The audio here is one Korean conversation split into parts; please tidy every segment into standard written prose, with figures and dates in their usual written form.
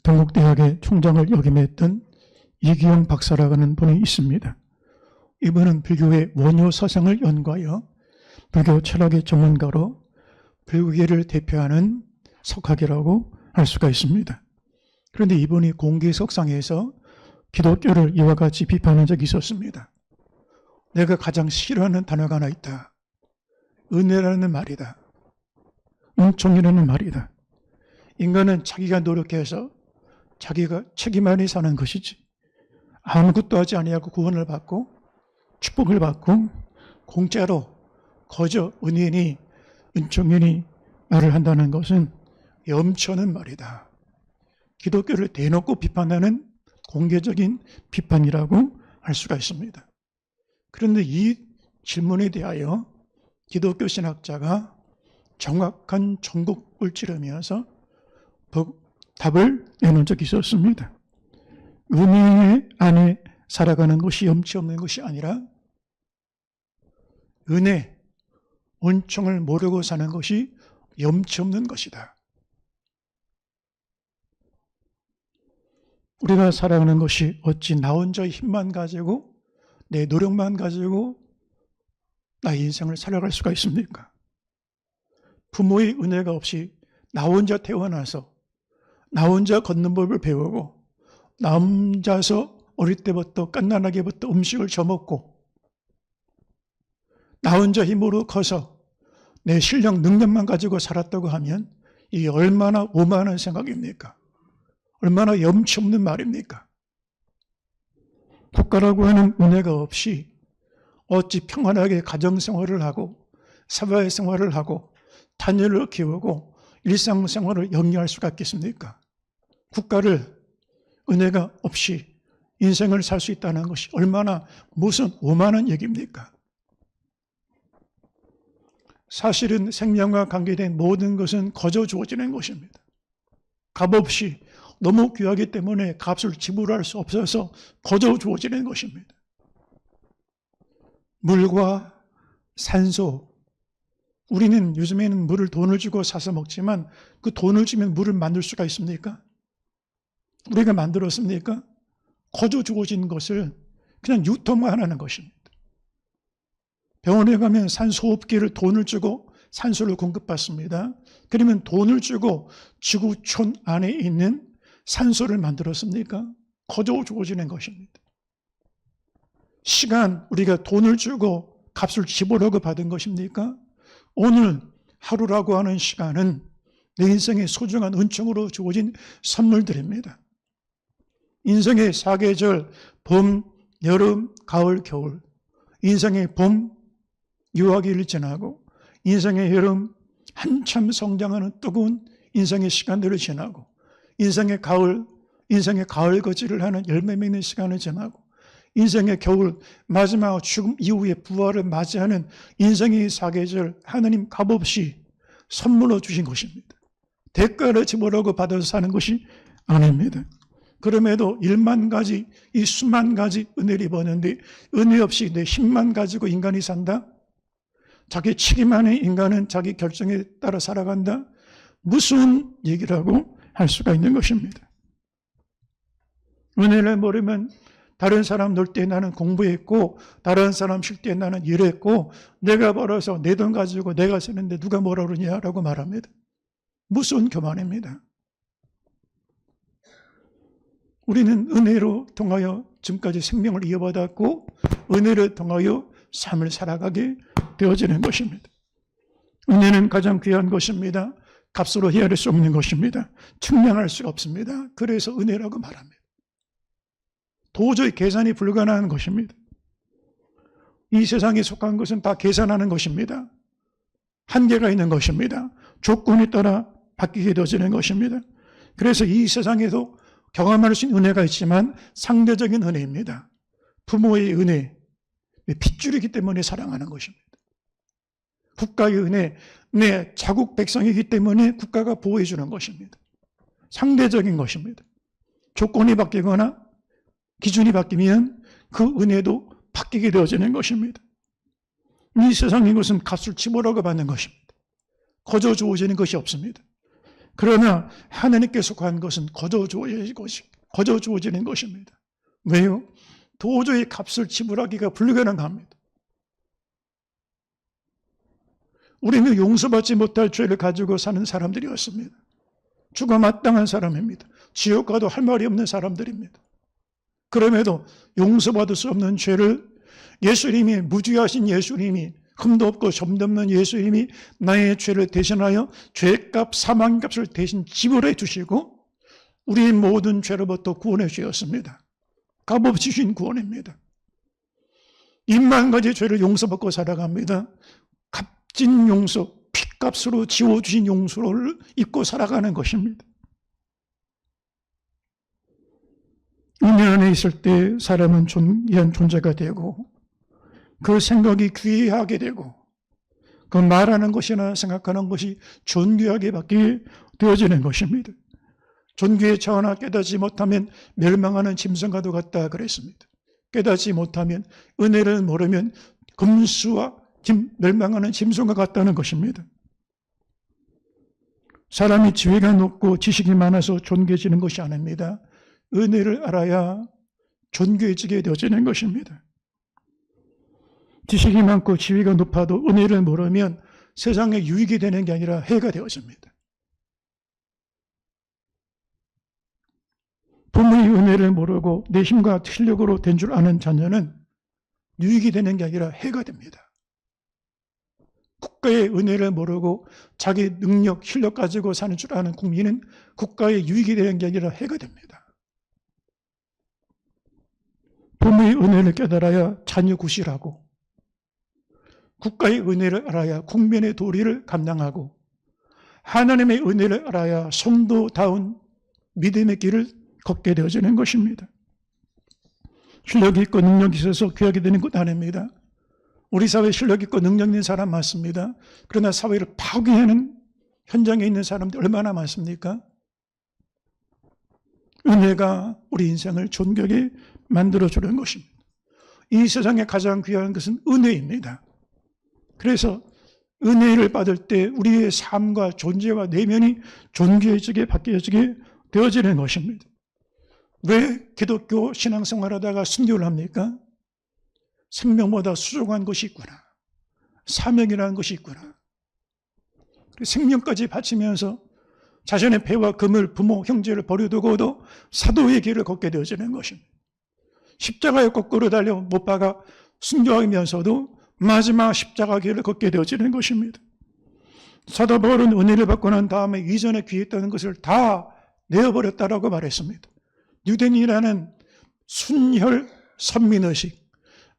동국대학의 총장을 역임했던 이기영 박사라고 하는 분이 있습니다. 이분은 불교의 원효 사상을 연구하여 불교 철학의 전문가로 불교계를 대표하는 석학이라고 할 수가 있습니다. 그런데 이분이 공개석상에서 기독교를 이와 같이 비판한 적이 있었습니다. 내가 가장 싫어하는 단어가 하나 있다. 은혜라는 말이다. 은총이라는 말이다. 인간은 자기가 노력해서 자기가 책임 안에 사는 것이지 아무것도 하지 아니하고 구원을 받고 축복을 받고 공짜로 거저 은혜니 은총이니 말을 한다는 것은 염치없는 말이다. 기독교를 대놓고 비판하는 공개적인 비판이라고 할 수가 있습니다. 그런데 이 질문에 대하여 기독교 신학자가 정확한 전곡을 찌르면서 답을 내놓은 적이 있었습니다. 은혜 안에 살아가는 것이 염치 없는 것이 아니라 은혜, 은총을 모르고 사는 것이 염치 없는 것이다. 우리가 살아가는 것이 어찌 나 혼자의 힘만 가지고 내 노력만 가지고 나의 인생을 살아갈 수가 있습니까? 부모의 은혜가 없이 나 혼자 태어나서 나 혼자 걷는 법을 배우고 나 혼자서 어릴 때부터 갓난아기부터 음식을 저먹고 나 혼자 힘으로 커서 내 실력 능력만 가지고 살았다고 하면 이게 얼마나 오만한 생각입니까? 얼마나 염치 없는 말입니까? 국가라고 하는 은혜가 없이 어찌 평안하게 가정생활을 하고 사회생활을 하고 자녀를 키우고 일상생활을 영위할 수가 있겠습니까? 국가를 은혜가 없이 인생을 살 수 있다는 것이 얼마나 무슨 오만한 얘기입니까? 사실은 생명과 관계된 모든 것은 거저 주어지는 것입니다. 값없이 너무 귀하기 때문에 값을 지불할 수 없어서 거저 주어지는 것입니다. 물과 산소, 우리는 요즘에는 물을 돈을 주고 사서 먹지만 그 돈을 주면 물을 만들 수가 있습니까? 우리가 만들었습니까? 거저 주어진 것을 그냥 유통만 하는 것입니다. 병원에 가면 산소호흡기를 돈을 주고 산소를 공급받습니다. 그러면 돈을 주고 지구촌 안에 있는 산소를 만들었습니까? 거저 주어지는 것입니다. 시간, 우리가 돈을 주고 값을 지불하고 받은 것입니까? 오늘 하루라고 하는 시간은 내 인생의 소중한 은총으로 주어진 선물들입니다. 인생의 사계절, 봄, 여름, 가을, 겨울. 인생의 봄, 유아기를 지나고 인생의 여름, 한참 성장하는 뜨거운 인생의 시간들을 지나고 인생의 가을 거지를 하는 열매 맺는 시간을 지나고 인생의 겨울, 마지막 죽음 이후의 부활을 맞이하는 인생의 사계절, 하나님 값없이 선물로 주신 것입니다. 대가를 지불하고 받아서 사는 것이 아닙니다. 그럼에도 1만 가지, 이 수만 가지 은혜를 입었는데 은혜 없이 내 힘만 가지고 인간이 산다? 자기 책임만의 인간은 자기 결정에 따라 살아간다? 무슨 얘기라고 할 수가 있는 것입니다. 은혜를 모르면 다른 사람 놀 때 나는 공부했고 다른 사람 쉴 때 나는 일했고 내가 벌어서 내 돈 가지고 내가 쓰는데 누가 뭐라 그러냐라고 말합니다. 무슨 교만입니다. 우리는 은혜로 통하여 지금까지 생명을 이어받았고 은혜를 통하여 삶을 살아가게 되어지는 것입니다. 은혜는 가장 귀한 것입니다. 값으로 헤아릴 수 없는 것입니다. 측량할 수가 없습니다. 그래서 은혜라고 말합니다. 도저히 계산이 불가능한 것입니다. 이 세상에 속한 것은 다 계산하는 것입니다. 한계가 있는 것입니다. 조건에 따라 바뀌게 되어지는 것입니다. 그래서 이 세상에도 경험할 수 있는 은혜가 있지만 상대적인 은혜입니다. 부모의 은혜, 핏줄이기 때문에 사랑하는 것입니다. 국가의 은혜, 내 자국 백성이기 때문에 국가가 보호해 주는 것입니다. 상대적인 것입니다. 조건이 바뀌거나 기준이 바뀌면 그 은혜도 바뀌게 되어지는 것입니다. 이 세상인 것은 값을 지불하고 받는 것입니다. 거저 주어지는 것이 없습니다. 그러나 하나님께 속한 것은 거저 주어지는 것입니다. 왜요? 도저히 값을 지불하기가 불가능합니다. 우리는 용서받지 못할 죄를 가지고 사는 사람들이었습니다. 죽어 마땅한 사람입니다. 지옥 가도 할 말이 없는 사람들입니다. 그럼에도 용서받을 수 없는 죄를 예수님이, 무죄하신 예수님이, 흠도 없고 점도 없는 예수님이 나의 죄를 대신하여 죄값, 사망값을 대신 지불해 주시고 우리의 모든 죄로부터 구원해 주셨습니다. 값없이 주신 구원입니다. 1만 가지 죄를 용서받고 살아갑니다. 값진 용서, 핏값으로 지워주신 용서를 입고 살아가는 것입니다. 은혜 안에 있을 때 사람은 존귀한 존재가 되고 그 생각이 귀하게 되고 그 말하는 것이나 생각하는 것이 존귀하게 받게 되어지는 것입니다. 존귀의 차원을 깨닫지 못하면 멸망하는 짐승과도 같다 그랬습니다. 깨닫지 못하면, 은혜를 모르면 금수와 멸망하는 짐승과 같다는 것입니다. 사람이 지위가 높고 지식이 많아서 존귀해지는 것이 아닙니다. 은혜를 알아야 존귀해지게 되어지는 것입니다. 지식이 많고 지위가 높아도 은혜를 모르면 세상에 유익이 되는 게 아니라 해가 되어집니다. 부모의 은혜를 모르고 내 힘과 실력으로 된 줄 아는 자녀는 유익이 되는 게 아니라 해가 됩니다. 국가의 은혜를 모르고 자기 능력, 실력 가지고 사는 줄 아는 국민은 국가의 유익이 되는 게 아니라 해가 됩니다. 부모의 은혜를 깨달아야 자녀 구실하고 국가의 은혜를 알아야 국민의 도리를 감당하고 하나님의 은혜를 알아야 성도다운 믿음의 길을 걷게 되어지는 것입니다. 실력이 있고 능력이 있어서 귀하게 되는 것 아닙니다. 우리 사회에 실력 있고 능력 있는 사람 많습니다. 그러나 사회를 파괴하는 현장에 있는 사람들이 얼마나 많습니까? 은혜가 우리 인생을 존귀하게 만들어주는 것입니다. 이 세상에 가장 귀한 것은 은혜입니다. 그래서 은혜를 받을 때 우리의 삶과 존재와 내면이 존귀해지게 바뀌어지게 되어지는 것입니다. 왜 기독교 신앙생활하다가 순교를 합니까? 생명보다 소중한 것이 있구나. 사명이라는 것이 있구나. 생명까지 바치면서 자신의 배와 금을, 부모, 형제를 버려두고도 사도의 길을 걷게 되어지는 것입니다. 십자가에 거꾸로 달려 못 박아 순교하면서도 마지막 십자가 길을 걷게 되어지는 것입니다. 사도 바울은 은혜를 받고 난 다음에 이전에 귀했다는 것을 다 내어버렸다라고 말했습니다. 유대인이라는 순혈 선민의식,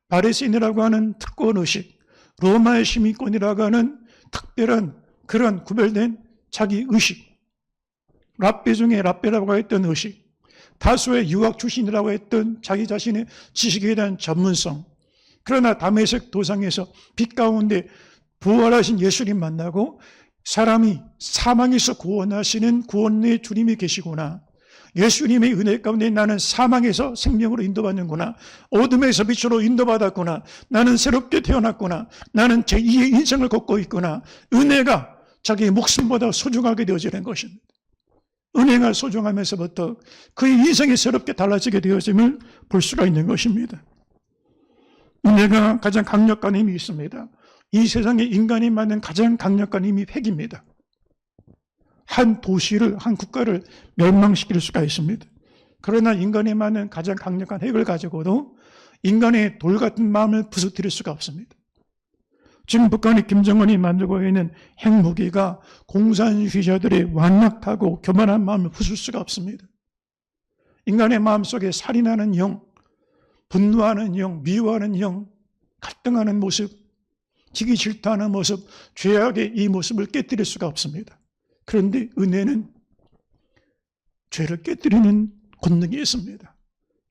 바리새인이라고 하는 특권의식, 로마의 시민권이라고 하는 특별한 그런 구별된 자기 의식, 랍비 중에 랍비라고 했던 의식, 다수의 유학 출신이라고 했던 자기 자신의 지식에 대한 전문성, 그러나 다메섹 도상에서 빛 가운데 부활하신 예수님 만나고 사람이 사망에서 구원하시는 구원의 주님이 계시구나. 예수님의 은혜 가운데 나는 사망에서 생명으로 인도받는구나. 어둠에서 빛으로 인도받았구나. 나는 새롭게 태어났구나. 나는 제2의 인생을 걷고 있구나. 은혜가 자기의 목숨보다 소중하게 되어지는 것입니다. 은혜가 소중하면서부터 그의 인생이 새롭게 달라지게 되어짐을 볼 수가 있는 것입니다. 은혜가 가장 강력한 힘이 있습니다. 이 세상에 인간이 만든 가장 강력한 힘이 핵입니다. 한 도시를, 한 국가를 멸망시킬 수가 있습니다. 그러나 인간이 만든 가장 강력한 핵을 가지고도 인간의 돌 같은 마음을 부서뜨릴 수가 없습니다. 지금 북한의 김정은이 만들고 있는 핵무기가 공산주의자들의 완악하고 교만한 마음을 부술 수가 없습니다. 인간의 마음속에 살인하는 영, 분노하는 영, 미워하는 영, 갈등하는 모습, 지기 질투하는 모습, 죄악의 이 모습을 깨뜨릴 수가 없습니다. 그런데 은혜는 죄를 깨뜨리는 권능이 있습니다.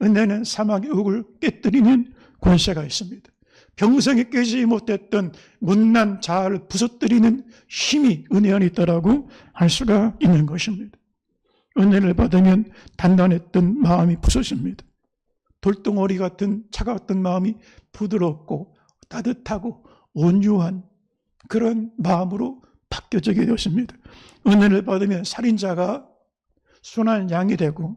은혜는 사망의 옥을 깨뜨리는 권세가 있습니다. 평생에 깨지 못했던 못난 자아를 부서뜨리는 힘이 은혜 안에 있다라고 할 수가 있는 것입니다. 은혜를 받으면 단단했던 마음이 부서집니다. 돌덩어리 같은 차가웠던 마음이 부드럽고 따뜻하고 온유한 그런 마음으로 바뀌어지게 되었습니다. 은혜를 받으면 살인자가 순한 양이 되고,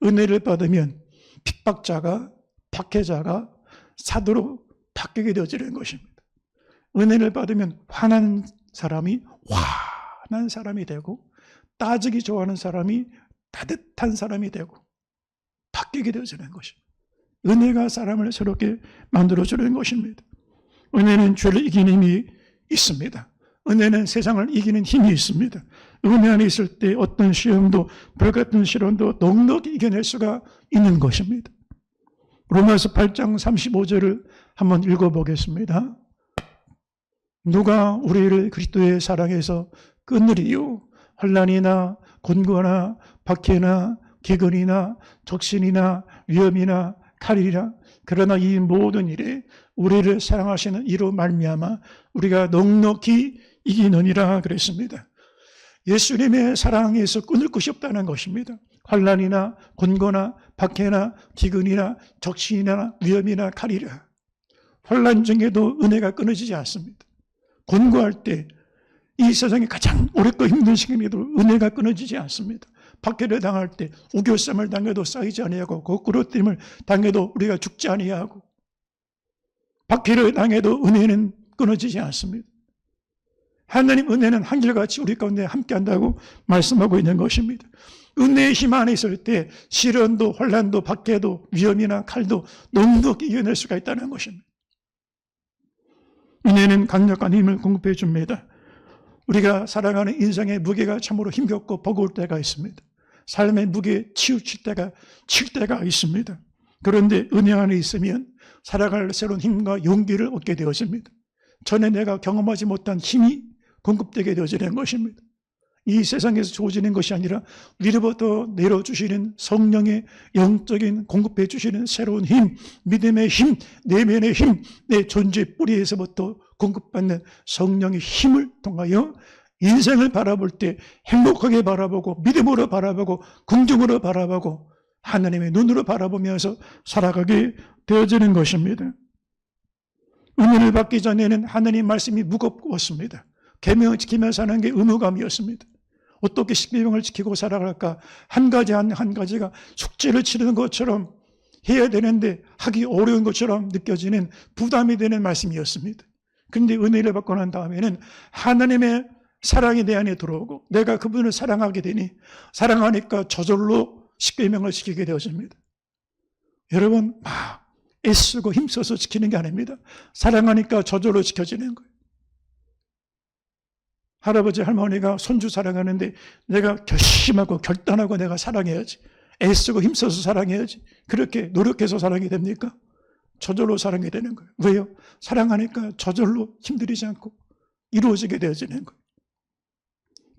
은혜를 받으면 핍박자가, 박해자가 사도로 바뀌게 되어지는 것입니다. 은혜를 받으면 화난 사람이 화난 사람이 되고, 따지기 좋아하는 사람이 따뜻한 사람이 되고 바뀌게 되어지는 것입니다. 은혜가 사람을 새롭게 만들어주는 것입니다. 은혜는 죄를 이기는 힘이 있습니다. 은혜는 세상을 이기는 힘이 있습니다. 은혜 안에 있을 때 어떤 시험도, 불같은 시련도 넉넉히 이겨낼 수가 있는 것입니다. 로마서 8장 35절을 한번 읽어보겠습니다. 누가 우리를 그리스도의 사랑에서 끊으리요? 환난이나 곤고나 박해나 기근이나 적신이나 위험이나 칼이라. 그러나 이 모든 일에 우리를 사랑하시는 이로 말미암아 우리가 넉넉히 이기느니라 그랬습니다. 예수님의 사랑에서 끊을 것이 없다는 것입니다. 환난이나 곤고나 박해나 기근이나 적신이나 위험이나 칼이라. 환난 중에도 은혜가 끊어지지 않습니다. 곤고할 때, 이 세상에 가장 어렵고 힘든 시간에도 은혜가 끊어지지 않습니다. 박해를 당할 때 우겨쌈을 당해도 쌓이지 아니하고 거꾸로짐을 당해도 우리가 죽지 아니하고, 박해를 당해도 은혜는 끊어지지 않습니다. 하나님 은혜는 한결같이 우리 가운데 함께한다고 말씀하고 있는 것입니다. 은혜의 힘 안에 있을 때 시련도 환난도 박해도 위험이나 칼도 넉넉히 이겨낼 수가 있다는 것입니다. 은혜는 강력한 힘을 공급해 줍니다. 우리가 살아가는 인생의 무게가 참으로 힘겹고 버거울 때가 있습니다. 삶의 무게에 치우칠 때가 있습니다. 그런데 은혜 안에 있으면 살아갈 새로운 힘과 용기를 얻게 되어집니다. 전에 내가 경험하지 못한 힘이 공급되게 되어지는 것입니다. 이 세상에서 주어지는 것이 아니라 위로부터 내려주시는 성령의 영적인 공급해 주시는 새로운 힘, 믿음의 힘, 내면의 힘, 내 존재 뿌리에서부터 공급받는 성령의 힘을 통하여 인생을 바라볼 때 행복하게 바라보고 믿음으로 바라보고 긍정으로 바라보고 하나님의 눈으로 바라보면서 살아가게 되어지는 것입니다. 은혜를 받기 전에는 하나님 말씀이 무겁웠습니다. 계명을 지키면서 사는 게 의무감이었습니다. 어떻게 십계명을 지키고 살아갈까? 한 가지 한 가지가 숙제를 치르는 것처럼 해야 되는데 하기 어려운 것처럼 느껴지는 부담이 되는 말씀이었습니다. 그런데 은혜를 받고 난 다음에는 하나님의 사랑이 내 안에 들어오고 내가 그분을 사랑하게 되니 사랑하니까 저절로 십계명을 지키게 되어집니다. 여러분, 막 애쓰고 힘써서 지키는 게 아닙니다. 사랑하니까 저절로 지켜지는 거예요. 할아버지 할머니가 손주 사랑하는데 내가 결심하고 결단하고 내가 사랑해야지, 애쓰고 힘써서 사랑해야지, 그렇게 노력해서 사랑이 됩니까? 저절로 사랑이 되는 거예요. 왜요? 사랑하니까 저절로 힘들이지 않고 이루어지게 되어지는 거예요.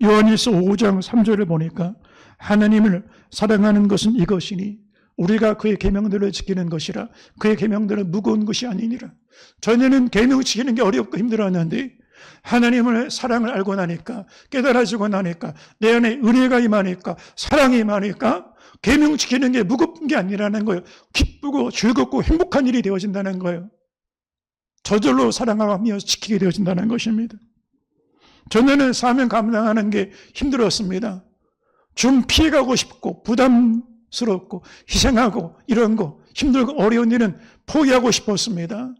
요한일서 5장 3절을 보니까 하나님을 사랑하는 것은 이것이니 우리가 그의 계명들을 지키는 것이라. 그의 계명들은 무거운 것이 아니니라. 전에는 계명 지키는 게 어렵고 힘들었는데 하나님의 사랑을 알고 나니까, 깨달아지고 나니까, 내 안에 은혜가 임하니까, 사랑이 임하니까 계명 지키는 게 무겁은 게 아니라는 거예요. 기쁘고 즐겁고 행복한 일이 되어진다는 거예요. 저절로 사랑하며 지키게 되어진다는 것입니다. 전에는 사명 감당하는 게 힘들었습니다. 좀 피해가고 싶고 부담스럽고 희생하고 이런 거 힘들고 어려운 일은 포기하고 싶었습니다.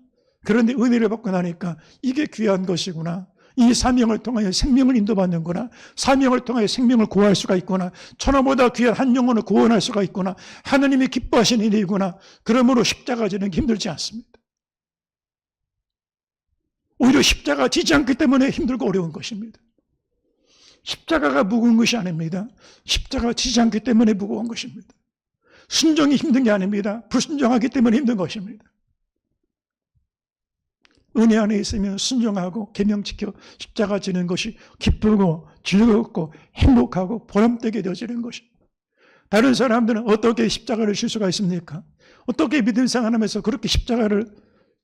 그런데 은혜를 받고 나니까 이게 귀한 것이구나. 이 사명을 통하여 생명을 인도받는구나. 사명을 통하여 생명을 구할 수가 있구나. 천하보다 귀한 한 영혼을 구원할 수가 있구나. 하나님이 기뻐하시는 일이구나. 그러므로 십자가 지는 게 힘들지 않습니다. 오히려 십자가 지지 않기 때문에 힘들고 어려운 것입니다. 십자가가 무거운 것이 아닙니다. 십자가가 지지 않기 때문에 무거운 것입니다. 순종이 힘든 게 아닙니다. 불순종하기 때문에 힘든 것입니다. 은혜 안에 있으면 순종하고 계명 지켜 십자가 지는 것이 기쁘고 즐겁고 행복하고 보람되게 되어지는 것입니다. 다른 사람들은 어떻게 십자가를 질 수가 있습니까? 어떻게 믿음 생활하면서 그렇게 십자가를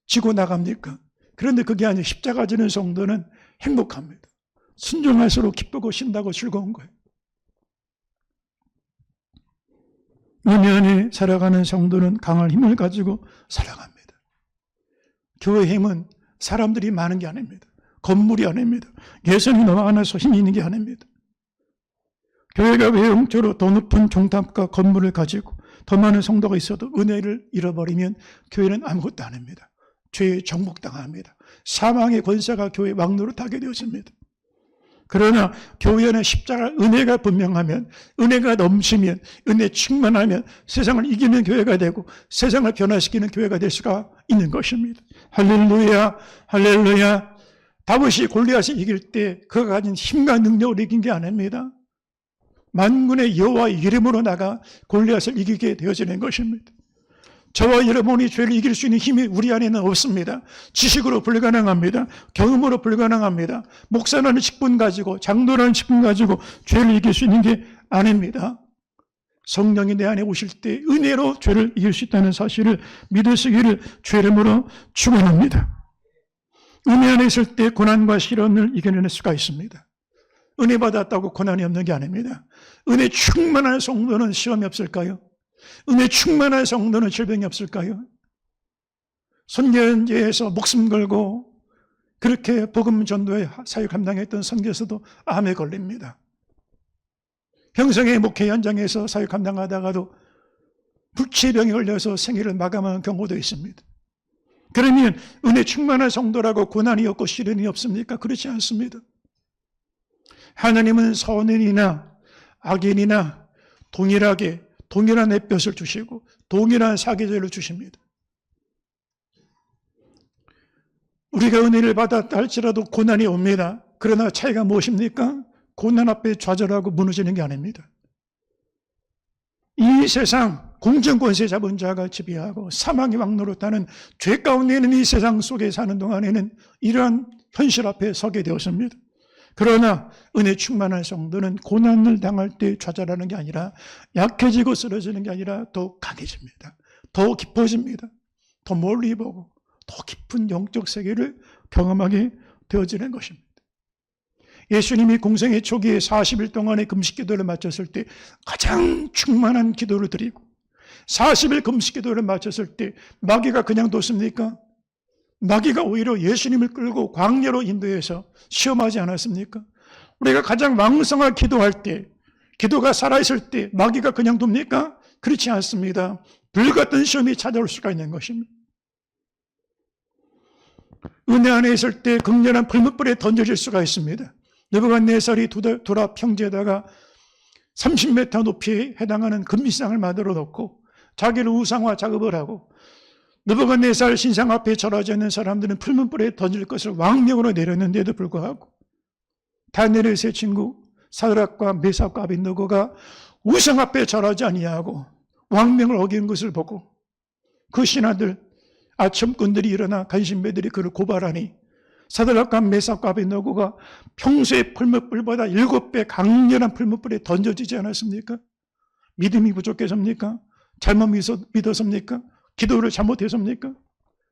지고 나갑니까? 그런데 그게 아니에요. 십자가 지는 성도는 행복합니다. 순종할수록 기쁘고 신나고 즐거운 거예요. 은혜 안에 살아가는 성도는 강한 힘을 가지고 살아갑니다. 교회 힘은 사람들이 많은 게 아닙니다. 건물이 아닙니다. 예산이 너무 많아서 힘이 있는 게 아닙니다. 교회가 외형적으로 더 높은 종탑과 건물을 가지고 더 많은 성도가 있어도 은혜를 잃어버리면 교회는 아무것도 아닙니다. 죄에 정복당합니다. 사망의 권세가 교회 왕노로 타게 되었습니다. 그러나 교회 안에 십자가 은혜가 분명하면, 은혜가 넘치면, 은혜 충만하면 세상을 이기는 교회가 되고 세상을 변화시키는 교회가 될 수가 있는 것입니다. 할렐루야, 할렐루야. 다윗이 골리앗을 이길 때 그가 가진 힘과 능력을 이긴 게 아닙니다. 만군의 여호와의 이름으로 나가 골리앗을 이기게 되어지는 것입니다. 저와 여러분이 죄를 이길 수 있는 힘이 우리 안에는 없습니다. 지식으로 불가능합니다. 경험으로 불가능합니다. 목사라는 직분 가지고, 장로라는 직분 가지고 죄를 이길 수 있는 게 아닙니다. 성령이 내 안에 오실 때 은혜로 죄를 이길 수 있다는 사실을 믿으시기를 주 이름으로 축원합니다. 은혜 안에 있을 때 고난과 시련을 이겨낼 수가 있습니다. 은혜 받았다고 고난이 없는 게 아닙니다. 은혜 충만한 성도는 시험이 없을까요? 은혜 충만한 성도는 질병이 없을까요? 선교제에서 목숨 걸고 그렇게 복음 전도에 사역 감당했던 선교사도 암에 걸립니다. 평생의 목회 현장에서 사역 감당하다가도 불치병에 걸려서 생애를 마감한 경우도 있습니다. 그러면 은혜 충만한 성도라고 고난이 없고 시련이 없습니까? 그렇지 않습니다. 하나님은 선인이나 악인이나 동일한 햇볕을 주시고 동일한 사계절을 주십니다. 우리가 은혜를 받았다 할지라도 고난이 옵니다. 그러나 차이가 무엇입니까? 고난 앞에 좌절하고 무너지는 게 아닙니다. 이 세상 공정권세 잡은 자가 지배하고 사망의 왕노릇하는 죄 가운데 있는 이 세상 속에 사는 동안에는 이러한 현실 앞에 서게 되었습니다. 그러나 은혜 충만한 성도는 고난을 당할 때 좌절하는 게 아니라 약해지고 쓰러지는 게 아니라 더 강해집니다. 더 깊어집니다. 더 멀리 보고 더 깊은 영적 세계를 경험하게 되어지는 것입니다. 예수님이 공생의 초기에 40일 동안의 금식 기도를 마쳤을 때 가장 충만한 기도를 드리고 40일 금식 기도를 마쳤을 때 마귀가 그냥 뒀습니까? 마귀가 오히려 예수님을 끌고 광야로 인도해서 시험하지 않았습니까? 우리가 가장 왕성하게 기도할 때, 기도가 살아있을 때 마귀가 그냥 둡니까? 그렇지 않습니다. 불같은 시험이 찾아올 수가 있는 것입니다. 은혜 안에 있을 때 극렬한 불못불에 던져질 수가 있습니다. 느부갓네살이 도라 평지에다가 30m 높이에 해당하는 금시상을 만들어 놓고 자기를 우상화 작업을 하고 느부갓네살 신상 앞에 절하지 않는 사람들은 풀문불에 던질 것을 왕명으로 내렸는데도 불구하고 다니엘의 세 친구 사드락과 메삭과 아벳느고가 우상 앞에 절하지 아니하고 왕명을 어긴 것을 보고 그 신하들 아첨꾼들이 일어나 간신배들이 그를 고발하니 사드락과 메삭과 아벳느고가 평소의 풀무불보다 7배 강렬한 풀무불에 던져지지 않았습니까? 믿음이 부족해서입니까? 잘못 믿었습니까? 기도를 잘못했습니까?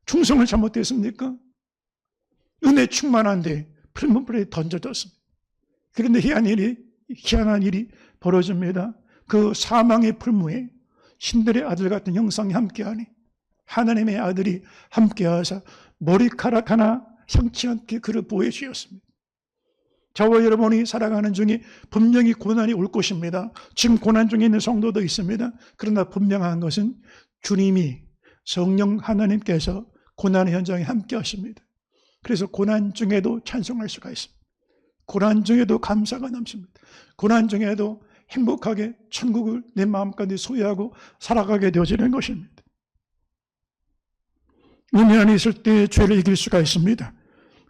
충성을 잘못했습니까? 은혜 충만한데 풀무불에 던져졌습니다. 그런데 희한한 일이 벌어집니다. 그 사망의 풀무에 신들의 아들 같은 형상이 함께하니 하나님의 아들이 함께하사 머리카락 하나 상치 않게 그를 보호해 주셨습니다. 저와 여러분이 살아가는 중에 분명히 고난이 올 것입니다. 지금 고난 중에 있는 성도도 있습니다. 그러나 분명한 것은 주님이 성령 하나님께서 고난의 현장에 함께 하십니다. 그래서 고난 중에도 찬송할 수가 있습니다. 고난 중에도 감사가 넘칩니다. 고난 중에도 행복하게 천국을 내 마음까지 소유하고 살아가게 되어지는 것입니다. 은혜 안에 있을 때 죄를 이길 수가 있습니다.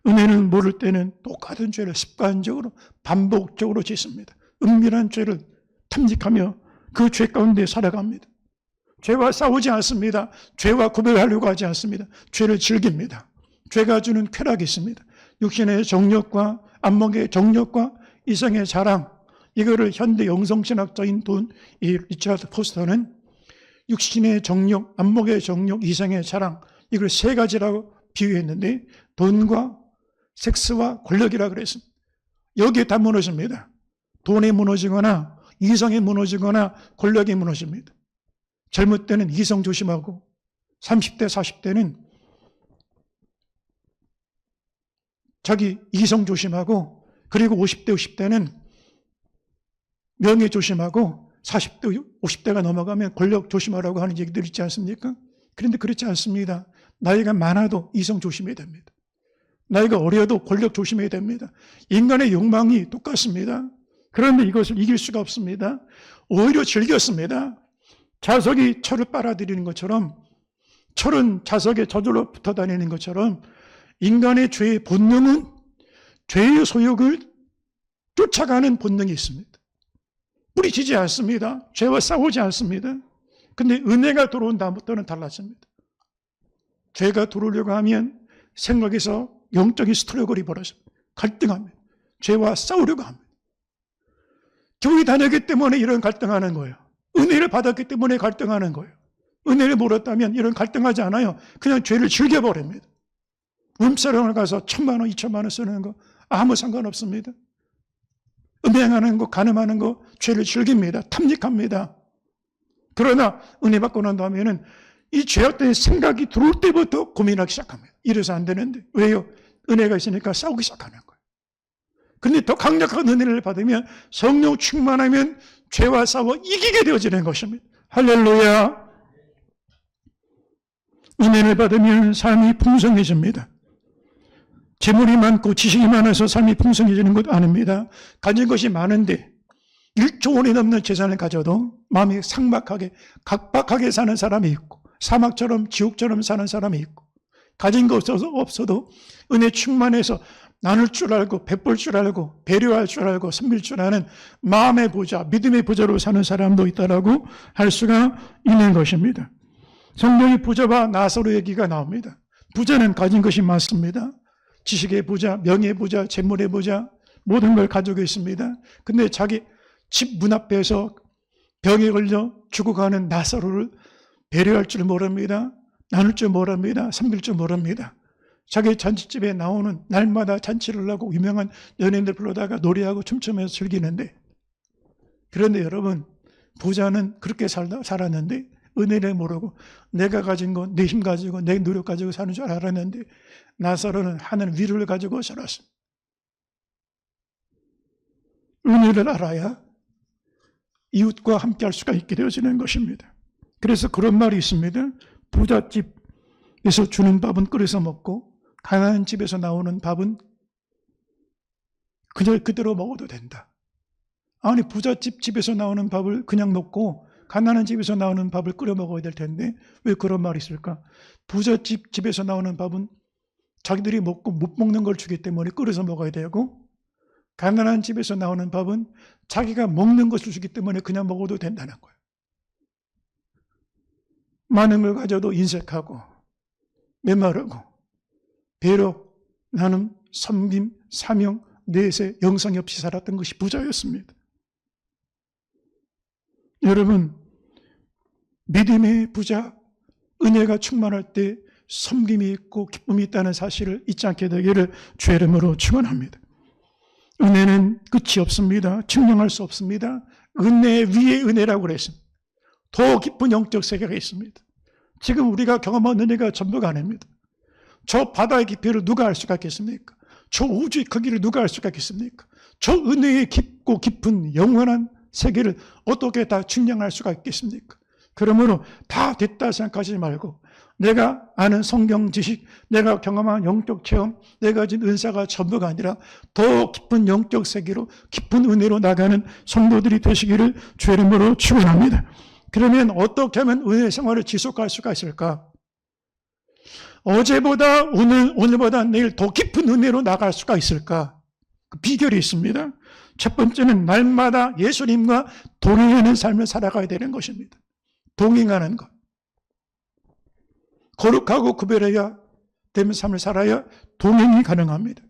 은혜는 모를 때는 똑같은 죄를 습관적으로 반복적으로 짓습니다. 은밀한 죄를 탐닉하며 그 죄 가운데 살아갑니다. 죄와 싸우지 않습니다. 죄와 구별하려고 하지 않습니다. 죄를 즐깁니다. 죄가 주는 쾌락이 있습니다. 육신의 정욕과 안목의 정욕과 이성의 자랑, 이거를 현대 영성신학자인 이 리차드 포스터는 육신의 정욕, 안목의 정욕, 이성의 자랑, 이걸 세 가지라고 비유했는데 돈과 섹스와 권력이라고 그랬습니다. 여기에 다 무너집니다. 돈에 무너지거나 이성에 무너지거나 권력에 무너집니다. 젊을 때는 이성 조심하고 30대, 40대는 자기 이성 조심하고, 그리고 50대, 60대는 명예 조심하고, 40대, 50대가 넘어가면 권력 조심하라고 하는 얘기들 있지 않습니까? 그런데 그렇지 않습니다. 나이가 많아도 이성 조심해야 됩니다. 나이가 어려도 권력 조심해야 됩니다. 인간의 욕망이 똑같습니다. 그런데 이것을 이길 수가 없습니다. 오히려 즐겼습니다. 자석이 철을 빨아들이는 것처럼, 철은 자석에 저절로 붙어 다니는 것처럼, 인간의 죄의 본능은 죄의 소욕을 쫓아가는 본능이 있습니다. 뿌리치지 않습니다. 죄와 싸우지 않습니다. 근데 은혜가 들어온 다음부터는 달라집니다. 죄가 들어오려고 하면 생각에서 영적인 스트러글이 벌어집니다. 갈등합니다. 죄와 싸우려고 합니다. 교회 다녔기 때문에 이런 갈등하는 거예요. 은혜를 받았기 때문에 갈등하는 거예요. 은혜를 몰랐다면 이런 갈등하지 않아요. 그냥 죄를 즐겨버립니다. 음사령을 가서 1,000만 원, 2,000만 원 쓰는 거 아무 상관없습니다. 음행하는 거, 간음하는 거, 죄를 즐깁니다. 탐닉합니다. 그러나 은혜 받고 난 다음에는 이 죄악된 생각이 들어올 때부터 고민하기 시작합니다. 이래서 안 되는데. 왜요? 은혜가 있으니까 싸우기 시작하는 거예요. 근데 더 강력한 은혜를 받으면, 성령 충만하면 죄와 싸워 이기게 되어지는 것입니다. 할렐루야. 은혜를 받으면 삶이 풍성해집니다. 재물이 많고 지식이 많아서 삶이 풍성해지는 것 아닙니다. 가진 것이 많은데 1조 원이 넘는 재산을 가져도 마음이 삭막하게, 각박하게 사는 사람이 있고, 사막처럼 지옥처럼 사는 사람이 있고, 가진 것 없어도 은혜 충만해서 나눌 줄 알고, 베풀 줄 알고, 배려할 줄 알고, 섬길 줄 아는 마음의 부자, 믿음의 부자로 사는 사람도 있다라고 할 수가 있는 것입니다. 성경의 부자와 나사로 얘기가 나옵니다. 부자는 가진 것이 많습니다. 지식의 부자, 명예의 부자, 재물의 부자, 모든 걸 가지고 있습니다. 근데 자기 집 문 앞에서 병에 걸려 죽어가는 나사로를 배려할 줄 모릅니다. 나눌 줄 모릅니다. 섬길 줄 모릅니다. 자기 잔치집에 나오는, 날마다 잔치를 하고 유명한 연예인들 불러다가 노래하고 춤추면서 즐기는데, 그런데 여러분, 부자는 그렇게 살았는데 은혜를 모르고 내가 가진 건 내 힘 가지고 내 노력 가지고 사는 줄 알았는데, 나사로는 하는 위로를 가지고 살았습니다. 은혜를 알아야 이웃과 함께 할 수가 있게 되어지는 것입니다. 그래서 그런 말이 있습니다. 부잣집에서 주는 밥은 끓여서 먹고 가난한 집에서 나오는 밥은 그냥 그대로 먹어도 된다. 아니, 부잣집에서 나오는 밥을 그냥 먹고 가난한 집에서 나오는 밥을 끓여 먹어야 될 텐데 왜 그런 말이 있을까? 부잣집에서 나오는 밥은 자기들이 먹고 못 먹는 걸 주기 때문에 끓여서 먹어야 되고, 가난한 집에서 나오는 밥은 자기가 먹는 것을 주기 때문에 그냥 먹어도 된다는 거예요. 많은 걸 가져도 인색하고 메마르고 배려, 나눔, 섬김, 사명, 내세, 영성이 없이 살았던 것이 부자였습니다. 여러분, 믿음의 부자, 은혜가 충만할 때 섬김이 있고 기쁨이 있다는 사실을 잊지 않게 되기를 주의 이름으로 축원합니다. 은혜는 끝이 없습니다. 증명할 수 없습니다. 은혜 위에 은혜라고 그랬습니다. 더 깊은 영적 세계가 있습니다. 지금 우리가 경험한 은혜가 전부가 아닙니다. 저 바다의 깊이를 누가 알 수가 있겠습니까? 저 우주의 크기를 누가 알 수가 있겠습니까? 저 은혜의 깊고 깊은 영원한 세계를 어떻게 다 측량할 수가 있겠습니까? 그러므로 다 됐다 생각하지 말고, 내가 아는 성경 지식, 내가 경험한 영적 체험, 내가 가진 은사가 전부가 아니라 더 깊은 영적 세계로, 깊은 은혜로 나가는 성도들이 되시기를 주의 이름으로 축원합니다. 그러면 어떻게 하면 은혜 생활을 지속할 수가 있을까? 어제보다 오늘보다 내일 더 깊은 은혜로 나갈 수가 있을까? 그 비결이 있습니다. 첫 번째는 날마다 예수님과 동행하는 삶을 살아가야 되는 것입니다. 동행하는 것. 거룩하고 구별해야 되는 삶을 살아야 동행이 가능합니다.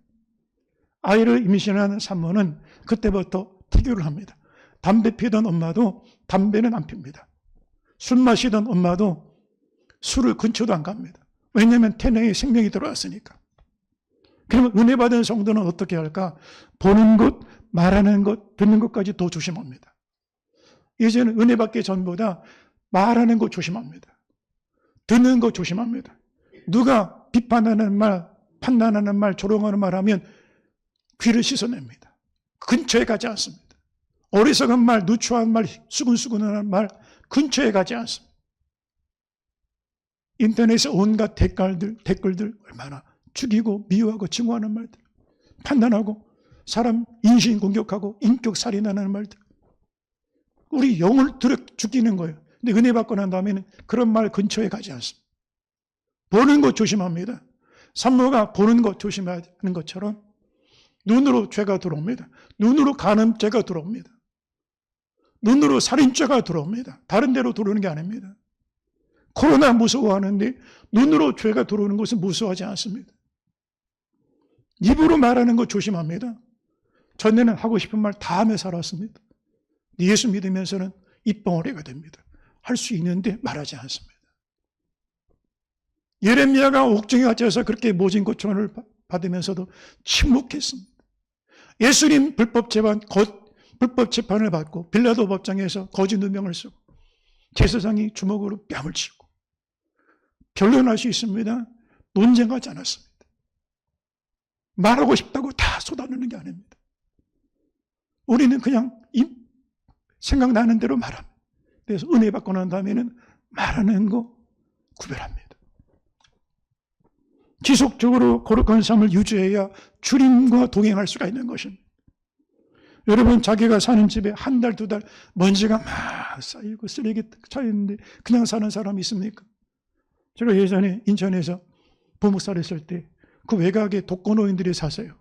아이를 임신하는 산모는 그때부터 태교를 합니다. 담배 피던 엄마도 담배는 안 핍니다. 술 마시던 엄마도 술을 근처도 안 갑니다. 왜냐하면 태능에 생명이 들어왔으니까. 그러면 은혜 받은 성도는 어떻게 할까? 보는 것, 말하는 것, 듣는 것까지 더 조심합니다. 이제는 은혜 받기 전보다 말하는 것 조심합니다. 듣는 것 조심합니다. 누가 비판하는 말, 판단하는 말, 조롱하는 말 하면 귀를 씻어냅니다. 근처에 가지 않습니다. 어리석은 말, 누추한 말, 수근수근한 말 근처에 가지 않습니다. 인터넷에 온갖 댓글들 얼마나 죽이고 미워하고 증오하는 말들, 판단하고 사람 인신 공격하고 인격 살인하는 말들, 우리 영을 들어 죽이는 거예요. 근데 은혜 받고 난 다음에는 그런 말 근처에 가지 않습니다. 보는 것 조심합니다. 산모가 보는 것 조심하는 것처럼 눈으로 죄가 들어옵니다. 눈으로 간음죄가 들어옵니다. 눈으로 살인죄가 들어옵니다. 다른 데로 들어오는 게 아닙니다. 코로나 무서워하는데 눈으로 죄가 들어오는 것은 무서워하지 않습니다. 입으로 말하는 거 조심합니다. 전에는 하고 싶은 말 다 하며 살았습니다. 예수 믿으면서는 입벙어리가 됩니다. 할 수 있는데 말하지 않습니다. 예레미야가 옥중에 갇혀서 그렇게 모진 고통을 받으면서도 침묵했습니다. 예수님 불법 재판을 받고 빌라도 법정에서 거짓 누명을 쓰고 제사장이 주먹으로 뺨을 치고 변론할 수 있습니다. 논쟁하지 않았습니다. 말하고 싶다고 다 쏟아내는 게 아닙니다. 우리는 그냥 생각나는 대로 말합니다. 그래서 은혜 받고 난 다음에는 말하는 거 구별합니다. 지속적으로 거룩한 삶을 유지해야 주님과 동행할 수가 있는 것입니다. 여러분, 자기가 사는 집에 한 달, 두 달 먼지가 막 쌓이고 쓰레기 차있는데 그냥 사는 사람이 있습니까? 제가 예전에 인천에서 부목사를 했을 때 그 외곽에 독거노인들이 사세요.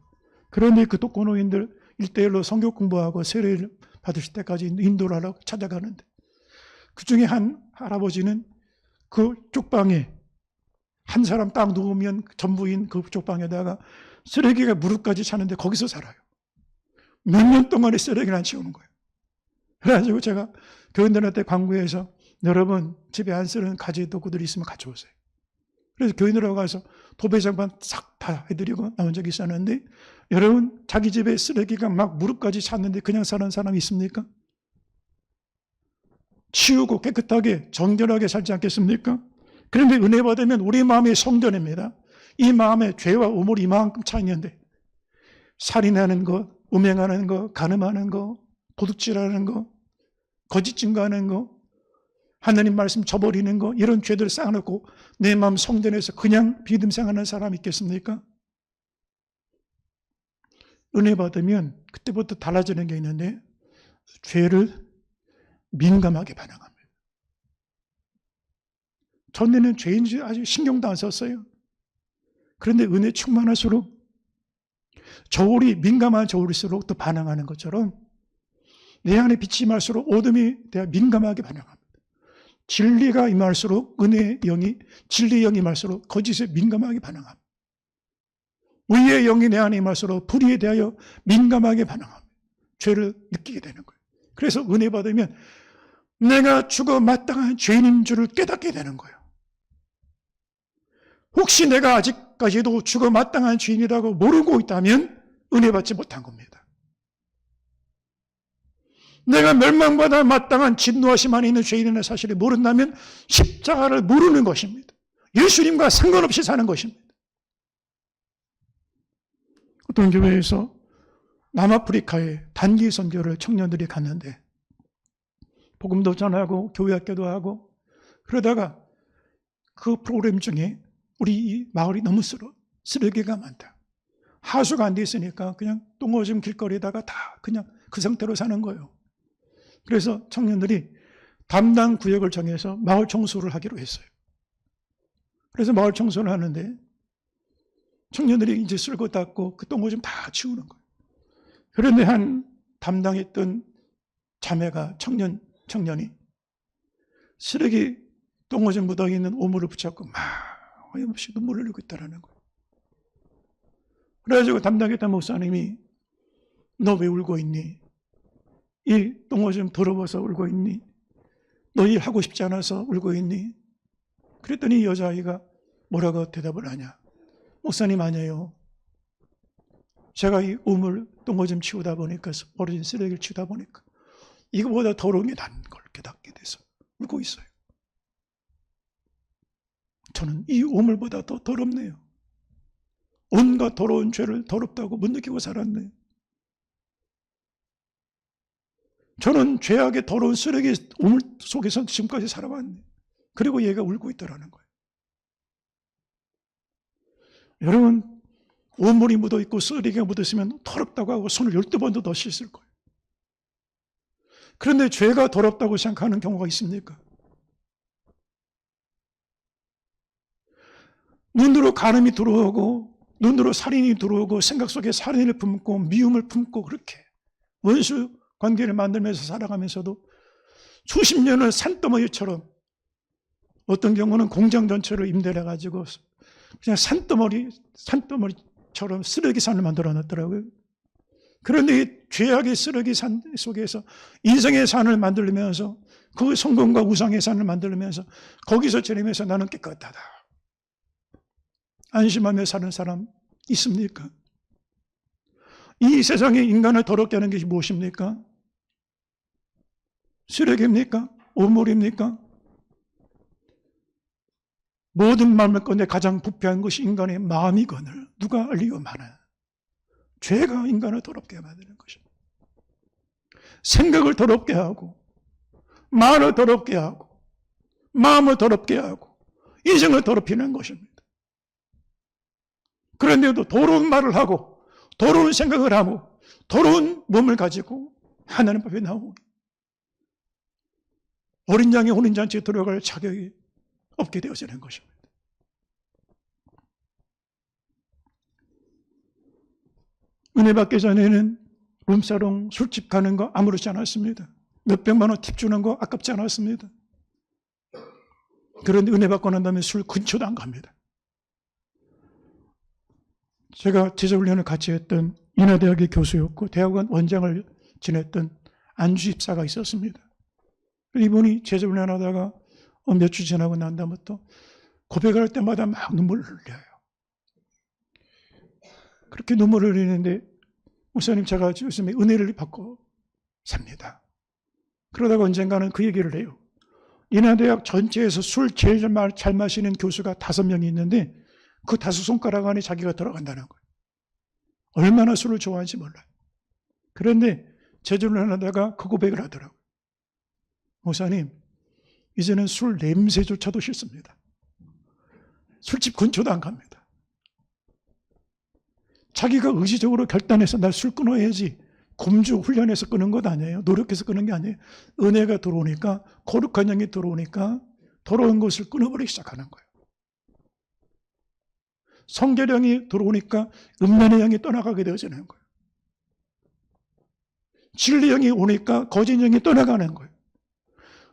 그런데 그 독거노인들 1대1로 성경 공부하고 세례를 받으실 때까지 인도를 하라고 찾아가는데 그중에 한 할아버지는 그 쪽방에 한 사람 딱 누우면 전부인 그 쪽방에다가 쓰레기가 무릎까지 차는데 거기서 살아요. 몇 년 동안에 쓰레기를 안 치우는 거예요. 그래가지고 제가 교인들한테 광고해서 여러분 집에 안 쓰는 가지 도구들이 있으면 가져오세요. 그래서 교인들하고 가서 도배장판 싹 다 해드리고 나온 적이 있었는데 여러분 자기 집에 쓰레기가 막 무릎까지 찼는데 그냥 사는 사람이 있습니까? 치우고 깨끗하게 정결하게 살지 않겠습니까? 그런데 은혜 받으면 우리 마음이 성전입니다. 이 마음에 죄와 우물이 이만큼 차 있는데 살인하는 것, 음행하는 것, 간음하는 것, 도둑질하는 것, 거짓 증거하는 것, 하나님 말씀 저버리는 것, 이런 죄들을 쌓아놓고 내 마음 성전에서 그냥 비듬생하는 사람 있겠습니까? 은혜 받으면 그때부터 달라지는 게 있는데 죄를 민감하게 반응합니다. 전에는 죄인지 아주 신경도 안 썼어요. 그런데 은혜 충만할수록 저울이 민감한 저울일수록 또 반응하는 것처럼 내 안에 빛이 임할수록 어둠이 대해 민감하게 반응합니다. 진리가 임할수록 은혜의 영이 진리의 영이 임할수록 거짓에 민감하게 반응합니다. 의의 영이 내 안에 임할수록 불의에 대하여 민감하게 반응합니다. 죄를 느끼게 되는 거예요. 그래서 은혜 받으면 내가 죽어 마땅한 죄인인 줄을 깨닫게 되는 거예요. 혹시 내가 아직까지도 죽어 마땅한 죄인이라고 모르고 있다면 은혜 받지 못한 겁니다. 내가 멸망받아 마땅한 진노하심 안에 있는 죄인의 사실을 모른다면 십자가를 모르는 것입니다. 예수님과 상관없이 사는 것입니다. 어떤 교회에서 남아프리카에 단기 선교를 청년들이 갔는데 복음도 전하고 교회 학교도 하고 그러다가 그 프로그램 중에 우리 이 마을이 너무 쓰레기가 많다. 하수가 안 돼 있으니까 그냥 똥오줌 길거리에다가 다 그냥 그 상태로 사는 거예요. 그래서 청년들이 담당 구역을 정해서 마을 청소를 하기로 했어요. 그래서 마을 청소를 하는데 청년들이 이제 쓸고 닦고 그 똥오줌 다 치우는 거예요. 그런데 한 담당했던 자매가 청년이 쓰레기 똥오줌 묻어있는 오물을 붙잡고 막 어이없이 눈물을 흘리고 있다는 거예요. 그래가지고 담당했던 목사님이 너 왜 울고 있니? 이 똥오줌 더러워서 울고 있니? 너 일 하고 싶지 않아서 울고 있니? 그랬더니 여자아이가 뭐라고 대답을 하냐? 목사님 아니에요. 제가 이 우물 똥오줌 치우다 보니까 버려진 쓰레기를 치우다 보니까 이거보다 더러운 게 난 걸 깨닫게 돼서 울고 있어요. 저는 이 우물보다 더 더럽네요. 온갖 더러운 죄를 더럽다고 못 느끼고 살았네. 저는 죄악의 더러운 쓰레기 우물 속에서 지금까지 살아왔네. 그리고 얘가 울고 있더라는 거예요. 여러분, 온물이 묻어있고 쓰레기가 묻었으면 더럽다고 하고 손을 12번도 더 씻을 거예요. 그런데 죄가 더럽다고 생각하는 경우가 있습니까? 눈으로 간음이 들어오고 눈으로 살인이 들어오고 생각 속에 살인을 품고 미움을 품고 그렇게 원수 관계를 만들면서 살아가면서도 수십 년을 산더미처럼, 어떤 경우는 공장 전체를 임대를 해가지고 그냥 산더미처럼 쓰레기산을 만들어 놨더라고요. 그런데 이 죄악의 쓰레기산 속에서 인생의 산을 만들면서 그 성공과 우상의 산을 만들면서 거기서 지내면서 나는 깨끗하다, 안심하며 사는 사람 있습니까? 이 세상에 인간을 더럽게 하는 것이 무엇입니까? 쓰레기입니까? 오물입니까? 모든 마음을 건데 가장 부패한 것이 인간의 마음이거늘 누가 알리고 마나. 죄가 인간을 더럽게 만드는 것입니다. 생각을 더럽게 하고 말을 더럽게 하고 마음을 더럽게 하고 인생을 더럽히는 것입니다. 그런데도 더러운 말을 하고 더러운 생각을 하고 더러운 몸을 가지고 하나님 앞에 나오고 어린 양의 혼인잔치에 들어갈 자격이 없게 되어지는 것입니다. 은혜 받기 전에는 룸사롱 술집 가는 거 아무렇지 않았습니다. 몇백만 원 팁 주는 거 아깝지 않았습니다. 그런데 은혜 받고 난 다음에 술 근처도 안 갑니다. 제가 제자훈련을 같이 했던 인하대학의 교수였고 대학원 원장을 지냈던 안주 집사가 있었습니다. 이분이 제자훈련 하다가 몇 주 지나고 난 다음부터 고백할 때마다 막 눈물을 흘려요. 그렇게 눈물을 흘리는데 목사님, 제가 요즘에 은혜를 받고 삽니다. 그러다가 언젠가는 그 얘기를 해요. 인하대학 전체에서 술 제일 잘 마시는 교수가 5명이 있는데 그 5손가락 안에 자기가 들어간다는 거예요. 얼마나 술을 좋아하는지 몰라요. 그런데 제자훈련 하다가 그 고백을 하더라고요. 목사님, 이제는 술 냄새조차도 싫습니다. 술집 근처도 안 갑니다. 자기가 의지적으로 결단해서 날 술 끊어야지 곰주 훈련해서 끊은 것 아니에요. 노력해서 끊은 게 아니에요. 은혜가 들어오니까, 거룩한 영이 들어오니까 더러운 것을 끊어버리기 시작하는 거예요. 성결형이 들어오니까 음란의 영이 떠나가게 되어지는 거예요. 진리의 영이 오니까 거짓 영이 떠나가는 거예요.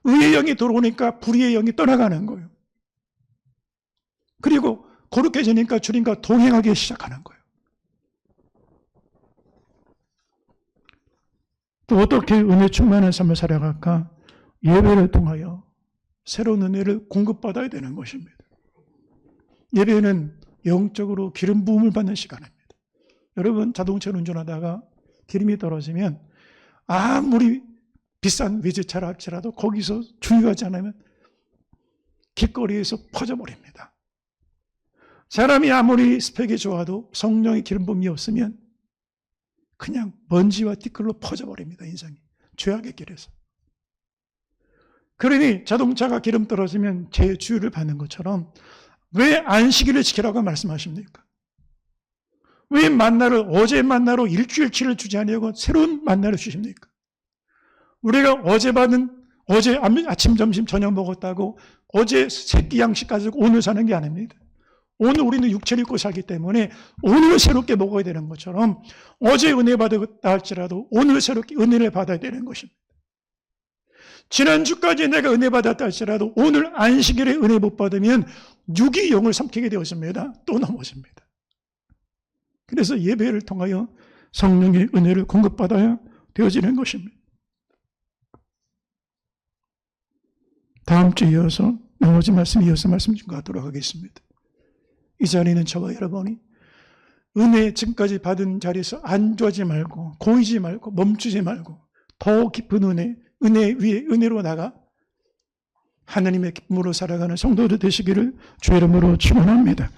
의의 영이 들어오니까 불의의 영이 떠나가는 거예요. 그리고 거룩해지니까 주님과 동행하기 시작하는 거예요. 또 어떻게 은혜 충만한 삶을 살아갈까? 예배를 통하여 새로운 은혜를 공급받아야 되는 것입니다. 예배는 영적으로 기름 부음을 받는 시간입니다. 여러분, 자동차를 운전하다가 기름이 떨어지면 아무리 비싼 외제차라 할지라도 거기서 주의하지 않으면 길거리에서 퍼져버립니다. 사람이 아무리 스펙이 좋아도 성령의 기름 부음이 없으면 그냥 먼지와 티끌로 퍼져버립니다. 인생이 죄악의 길에서. 그러니 자동차가 기름 떨어지면 제 주의를 받는 것처럼 왜 안식일을 지키라고 말씀하십니까? 왜 만나를 어제 만나로 일주일치를 주지 아니하고 새로운 만나를 주십니까? 우리가 어제 아침 점심 저녁 먹었다고 어제 새끼 양식 가지고 오늘 사는 게 아닙니다. 오늘 우리는 육체를 입고 살기 때문에 오늘 새롭게 먹어야 되는 것처럼 어제 은혜 받았다 할지라도 오늘 새롭게 은혜를 받아야 되는 것입니다. 지난주까지 내가 은혜 받았다 할지라도 오늘 안식일에 은혜 못 받으면 육이 영을 삼키게 되었습니다. 또 넘어집니다. 그래서 예배를 통하여 성령의 은혜를 공급받아야 되어지는 것입니다. 다음 주에 이어서 나머지 말씀 이어서 말씀 증거하도록 하겠습니다. 이 자리는 저와 여러분이 은혜 지금까지 받은 자리에서 안주하지 말고 고이지 말고 멈추지 말고 더 깊은 은혜 위에 은혜로 나가 하나님의 기쁨으로 살아가는 성도들 되시기를 주의 이름으로 축원합니다.